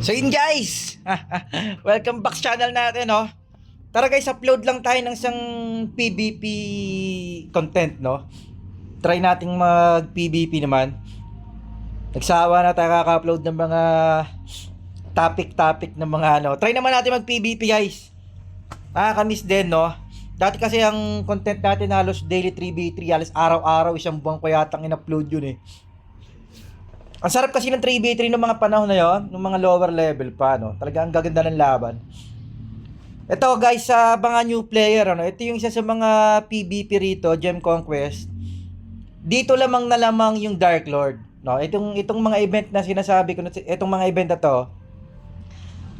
So yun guys, welcome back sa channel natin, no? Tara guys, upload lang tayo ng isang PVP content, no? Try nating mag PVP naman. Nagsawa na tayo kaka-upload ng mga topic ng mga ano. Try naman natin mag PVP guys. Nakakamiss din, no? Dati kasi ang content natin halos daily 3v3, halos araw-araw, isang buwan ko yatang in-upload yun eh. Ang sarap kasi ng 3v3 ng mga panahon na yon, ng mga lower level pa, no? Talaga ang gaganda ng laban. Ito guys, sa mga new player, ano, ito yung isa sa mga PvP rito, Gem Conquest. Dito lamang na lamang yung Dark Lord, no? Itong mga event na sinasabi ko, itong mga event na to,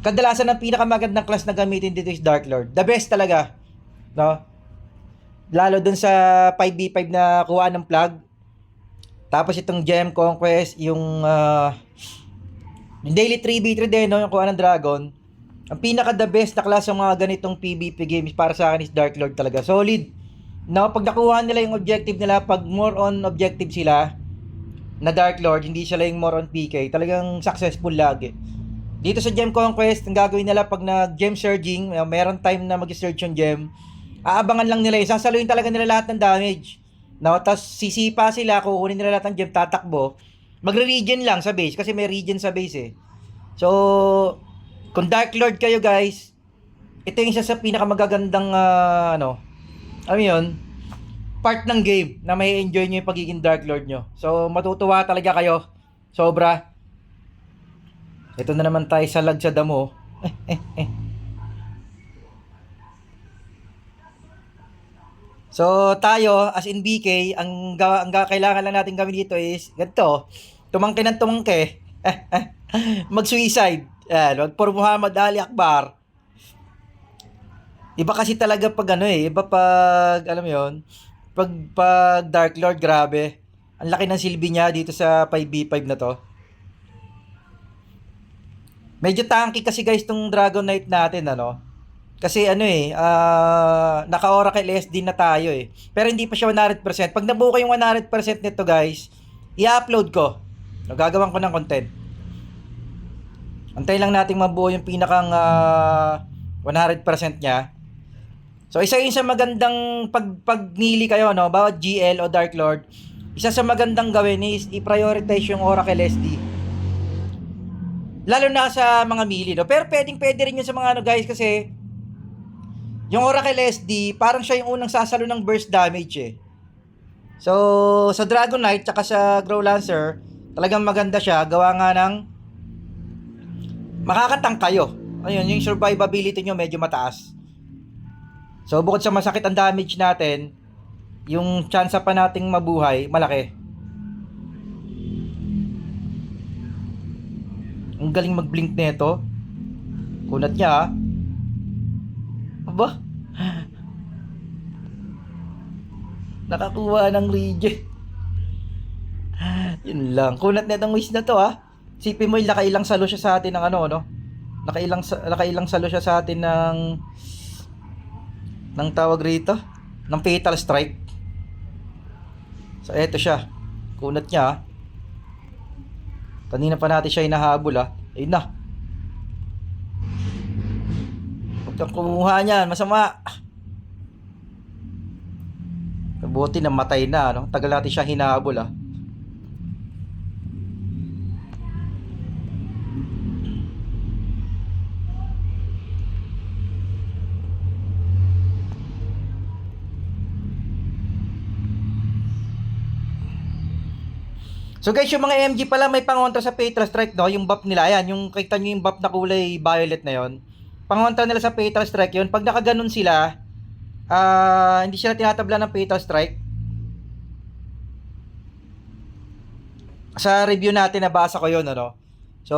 kadalasan ang pinakamagandang class na gamitin dito is Dark Lord. The best talaga, no? Lalo dun sa 5v5 na kuha ng plug. Tapos itong Gem Conquest, yung daily 3v3 din, no? Yung kuha ng Dragon. Ang pinaka the best na klase ng mga ganitong PvP games para sa akin is Dark Lord talaga. Solid. No, pag nakuha nila yung objective nila, pag more on objective sila na Dark Lord, hindi sila yung more on PK, talagang successful lagi. Dito sa Gem Conquest, ang gagawin nila pag nag-gem surging, meron time na mag-search yung gem, aabangan lang nila, sasaluhin talaga nila lahat ng damage. No, tapos sisipa sila, kukunin nila lahat ng gem, tatakbo. Magre-regen lang sa base kasi may regen sa base eh. So, kung Dark Lord kayo guys, ito yung isa sa pinakamagagandang ano yun, part ng game na may enjoy nyo yung pagiging Dark Lord nyo. So, matutuwa talaga kayo. Sobra. Ito na naman tayo sa lag sa damo. So, tayo, as in BK, kailangan lang natin gawin dito is, ganito, tumangke ng tumangke, mag-suicide, wag por Muhammad Ali Akbar. Iba kasi talaga pag ano eh, iba pag, alam mo yun, pag Dark Lord, grabe. Ang laki ng silbi niya dito sa 5v5 na to. Medyo tanky kasi guys tong Dragon Knight natin, ano. Kasi ano eh, naka-Oracle SD na tayo eh. Pero hindi pa siya 100%. Pag nabuo ko yung 100% nito guys, i-upload ko. Gagawan ko ng content. Antayin lang nating mabuo yung pinakang 100% niya. So isa yun sa magandang pagnili kayo, no, bawat GL o Dark Lord, isa sa magandang gawin is i-prioritize yung Oracle SD. Lalo na sa mga melee, no. Pero pwede rin yun sa mga ano guys, kasi yung Oracle SD, parang siya yung unang sasalo ng burst damage eh. So, sa Dragon Knight tsaka sa Grow Lancer, talagang maganda siya. Gawa nga ng makakatang kayo. Ayun, yung survivability nyo medyo mataas. So, bukod sa masakit ang damage natin, yung chance pa nating mabuhay, malaki. Ang galing mag-blink nito. Kunat niya ha. Aba? Nakakuha ng regen. Yun lang. Kunat na itong wish na to ha. Sipin mo yung nakailang salo siya sa atin ng ano, no? Nakailang salo siya sa atin ng tawag rito, ng Fatal Strike. So eto siya. Kunat niya ha. Kanina pa natin siya hinahabol ha. Ayun na. Huwag kang kumuha niyan. Masama. Buti na matay na, no? Tagal natin siya hinahabol ha. So guys, yung mga MG pala may pangontra sa Fatal Strike, no? Yung buff nila, ayan, yung kita nyo yung buff na kulay violet na yon. Pangontra nila sa Fatal Strike yun. Pag nakaganon sila, hindi sila tinatabla ng Fatal Strike. Sa review natin nabasa ko yun, ano? So,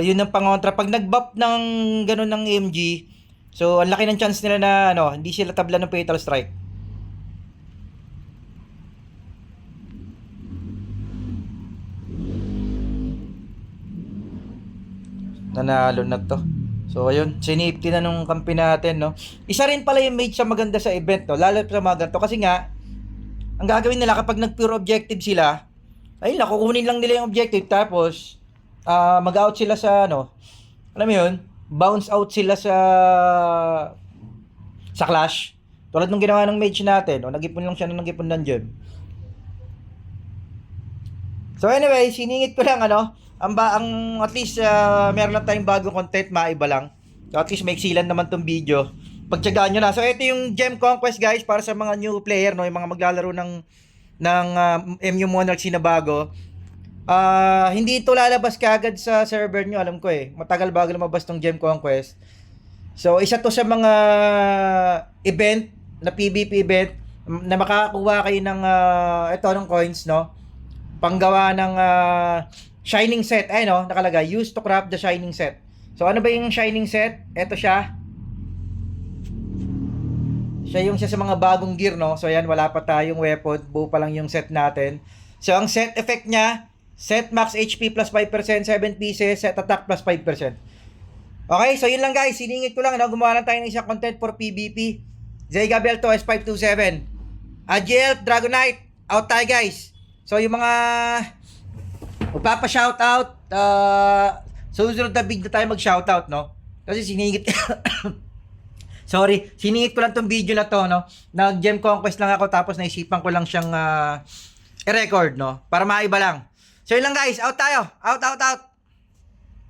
yun ang pangontra. Pag nag-buff ng ganon ng MG, so ang laki ng chance nila na ano, hindi sila tabla ng Fatal Strike. Nanalo na to. So ayun, sinipti na nung kampi natin, no. Isa rin pala yung mage sa maganda sa event, no. Lalo sa mga ganito kasi nga ang gagawin nila kapag nag-pure objective sila, ayun na, kukunin lang nila yung objective tapos mag-out sila sa ano, alam mo yun, bounce out sila sa clash. Tulad nung ginawa ng mage natin, o nag-ipon lang siya ng nag-ipon ng gem. So anyway, siningit ko lang ang at least meron lang tayong bagong content, maiba lang. So at least may eksilan naman tong video. Pagtiyagaan nyo na. So ito yung Gem Conquest guys para sa mga new player, no, yung mga maglalaro ng MU Monarchs na bago. Hindi ito lalabas kagad sa server nyo, alam ko eh. Matagal bago lumabas tong Gem Conquest. So isa to sa mga event na PvP event na makakakuha kayo ng ito ng coins, no? Panggawa ng Shining Set. Ay no, nakalagay, use to craft the Shining Set. So ano ba yung Shining Set? Ito siya. Siya yung sa mga bagong gear, no? So yan, wala pa tayong weapon, buo pa lang yung set natin. So ang set effect niya, set max HP plus 5%, 7 pieces, set attack plus 5%. Okay, so yun lang guys, siningit ko lang, no? Gumawa lang tayo ng isang content for PvP. Zay Gabelto, S527. Agiel, Dragonite, out tayo guys. So yung mga magpapa-shoutout, susunod na video tayo mag-shoutout, no? Kasi siningit sorry, siningit ko lang tong video na to, no? Nag-Gem Conquest lang ako tapos naisipan ko lang siyang i-record, no? Para maiba lang. So yun lang guys, out tayo. Out.